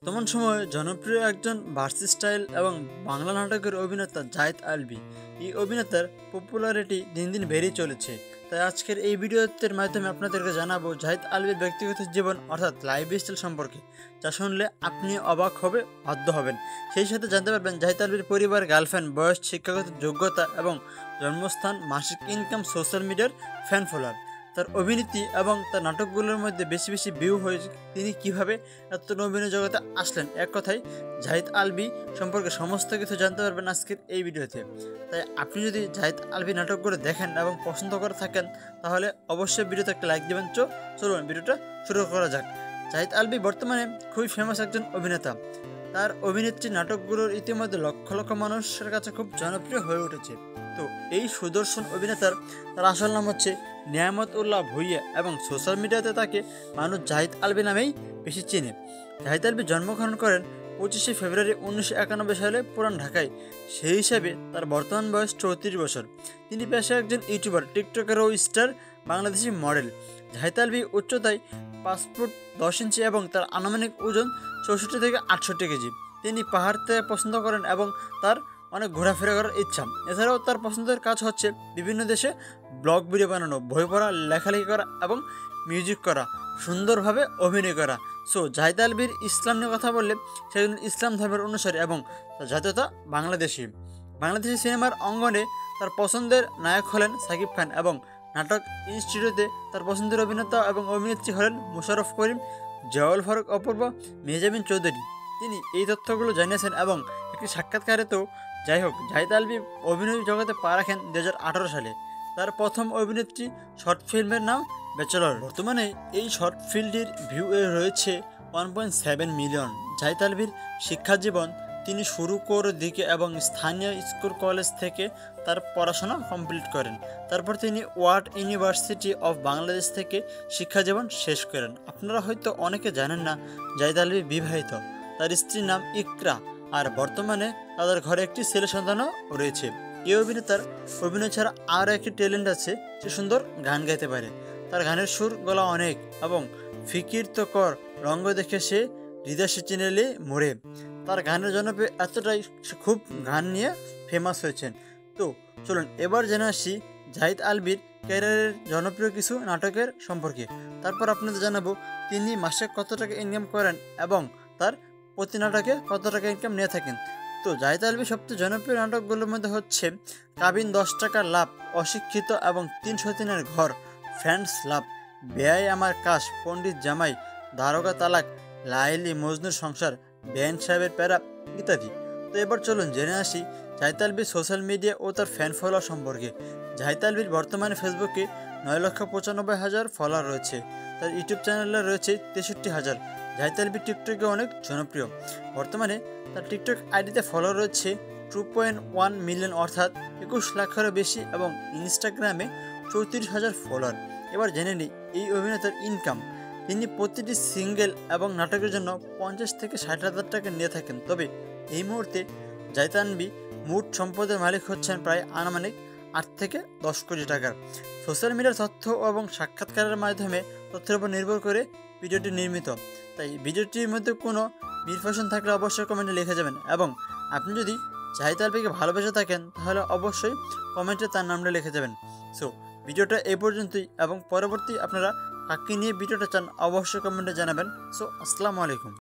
বর্তমান সময়ে জনপ্রিয় একজন ভার্সিস্টাইল এবং বাংলা নাটকের অভিনেতা জাহিদ আলভী। এই অভিনেতার পপুলারিটি দিন দিন বেড়েই চলেছে। তাই আজকের এই ভিডিওর মাধ্যমে আপনাদেরকে জানাবো জাহিদ আলভীর ব্যক্তিগত জীবন অর্থাৎ লাইফস্টাইল সম্পর্কে, যা শুনলে আপনি অবাক হবে, বাধ্য হবেন। সেই সাথে জানতে পারবেন জাহিদ আলভীর পরিবার, গার্লফ্রেন্ড, বয়স, শিক্ষাগত যোগ্যতা এবং জন্মস্থান, মাসিক ইনকাম, সোশ্যাল মিডিয়ার ফ্যান ফলোয়ার, তার অভিনীতি এবং তার নাটকগুলোর মধ্যে বেশি বেশি ভিউ হয়েছে, তিনি কিভাবে এত অভিনয় জগতে আসলেন। এক কথায় জাহিদ আলভী সম্পর্কে সমস্ত কিছু জানতে পারবেন আজকের এই ভিডিওতে। তাই আপনি যদি জাহিদ আলভী নাটকগুলো দেখেন এবং পছন্দ করে থাকেন, তাহলে অবশ্যই ভিডিওতে একটা লাইক দেবেন। চলুন ভিডিওটা শুরু করা যাক। জাহিদ আলভী বর্তমানে খুবই ফেমাস একজন অভিনেতা। তার অভিনেত্রী নাটকগুলোর ইতিমধ্যে লক্ষ লক্ষ মানুষের কাছে খুব জনপ্রিয় হয়ে উঠেছে। তো এই সুদর্শন অভিনেতার তার আসল নাম হচ্ছে নিয়ামতউল্লাহ ভূঁইয়া এবং সোশ্যাল মিডিয়াতে তাকে মানুষ জাহিদ আলভী নামেই বেশি চেনে। জাহিদ আলভী জন্মগ্রহণ করেন 25শে ফেব্রুয়ারি 1991 সালে পুরান ঢাকায়। সেই হিসাবে তার বর্তমান বয়স 34 বছর। তিনি পেশায় একজন ইউটিউবার, টিকটকার ও স্টার বাংলাদেশি মডেল। জাহিদ আলভী উচ্চতায় 5 ফুট 10 ইঞ্চি এবং তার আনুমানিক ওজন 64 থেকে 68 কেজি। তিনি পাহাড়তে পছন্দ করেন এবং তার অনেক ঘোরাফেরা করার ইচ্ছা। এছাড়াও তার পছন্দের কাজ হচ্ছে বিভিন্ন দেশে ব্লগ ভিডিও বানানো, বই পড়া, লেখালেখি করা এবং মিউজিক করা, সুন্দরভাবে অভিনয় করা। জাহিদ আলভীর ইসলাম নিয়ে কথা বললে, সেজন ইসলাম ধর্মের অনুসারী এবং তার জাতীয়তা বাংলাদেশি। বাংলাদেশি সিনেমার অঙ্গনে তার পছন্দের নায়ক হলেন সাকিব খান এবং নাটক ইনস্টিটিউটে তার পছন্দের অভিনেতা এবং অভিনেত্রী হলেন মোশাররফ করিম, জওয়াল ফারুক অপূর্ব, মেহজাবিন চৌধুরী। তিনি এই তথ্যগুলো জানিয়েছেন এবং একটি সাক্ষাৎকারে তো যাই হোক, জাহিদ আলভী অভিনয় জগতে পা রাখেন 2018 সালে। তার প্রথম অভিনেত্রী শর্ট ফিল্মের নাম ব্যাচেলর। বর্তমানে এই শর্ট ফিল্মটির ভিউ রয়েছে 1.7 মিলিয়ন। জাহিদ আলভীর শিক্ষা জীবন তিনি শুরু করে দিকে এবং স্থানীয় স্কুল কলেজ থেকে তার পড়াশোনা কমপ্লিট করেন। তারপর তিনি ওয়ার্ড ইউনিভার্সিটি অফ বাংলাদেশ থেকে শিক্ষা জীবন শেষ করেন। আপনারা হয়তো অনেকে জানেন না, জাহিদ আলভী বিবাহিত। তার স্ত্রীর নাম ইকরা, আর বর্তমানে তাদের ঘরে একটি ছেলে সন্তানও রয়েছে। এই অভিনেতার অভিনয় ছাড়া আরও একটি ট্যালেন্ট আছে, সে সুন্দর গান গাইতে পারে। তার গানের সুর গলা অনেক এবং ফিকির তো কর রঙ্গ দেখে সে হৃদয় সে চিনেলে মোড়ে। তার গানের জনপ্রিয় এতটাই, সে খুব গান নিয়ে ফেমাস হয়েছেন। তো চলুন এবার জেনে আসি জাহিদ আলভীর ক্যারিয়ারের জনপ্রিয় কিছু নাটকের সম্পর্কে। তারপর আপনাদের জানাবো তিনি মাসে কত টাকা ইনকাম করেন এবং তার প্রতি নাটকে কত টাকা ইনকাম নিয়ে থাকেন। তো জাহিদ আলভীর সবচেয়ে জনপ্রিয় নাটকগুলোর মধ্যে হচ্ছে কাবিন, 10 টাকার লাভ, অশিক্ষিত এবং 300 দিনের ঘর, ফ্রেন্ডস লাভ, বেয়াই আমার কাশ, পণ্ডিত জামাই, দারোগা তালাক, লাইলি মজনুর সংসার, বেআইন সাহেবের প্যারা ইত্যাদি। তো এবার চলুন জেনে আসি জাহিদ আলভীর সোশ্যাল মিডিয়া ও তার ফ্যান ফলোয়ার সম্পর্কে। জাহিদ আলভীর বর্তমানে ফেসবুকে 9,95,000 ফলোয়ার রয়েছে। তার ইউটিউব চ্যানেলে রয়েছে 63,000। জাহিদ আলভী টিকটকে অনেক জনপ্রিয়। বর্তমানে তার টিকটক আইডিতে ফলোয়ার রয়েছে 2.1 মিলিয়ন অর্থাৎ 21 লাখেরও বেশি এবং ইনস্টাগ্রামে 34,000 ফলোয়ার। এবার জেনে নিই এই অভিনেতার ইনকাম। তিনি প্রতিটি সিঙ্গেল এবং নাটকের জন্য 50 থেকে 60,000 টাকা নিয়ে থাকেন। তবে এই মুহূর্তে জাহিদ আলভী মোট সম্পদের মালিক হচ্ছেন প্রায় আনুমানিক 8 থেকে 10 কোটি টাকার। সোশ্যাল মিডিয়ার তথ্য এবং সাক্ষাৎকারের মাধ্যমে তথ্যের উপর নির্ভর করে ভিডিওটি নির্মিত। তাই ভিডিওটির মধ্যে কোনো মিসফরমেশন থাকলে অবশ্যই কমেন্টে লিখে যাবেন এবং আপনি যদি জাহিদ আলভীকে ভালোবেসে থাকেন তাহলে অবশ্যই কমেন্টে তার নামটা লিখে যাবেন। ভিডিওটা এই পর্যন্তই এবং পরবর্তী আপনারা কাকে নিয়ে ভিডিওটা চান অবশ্যই কমেন্টে জানাবেন। আসসালামু আলাইকুম।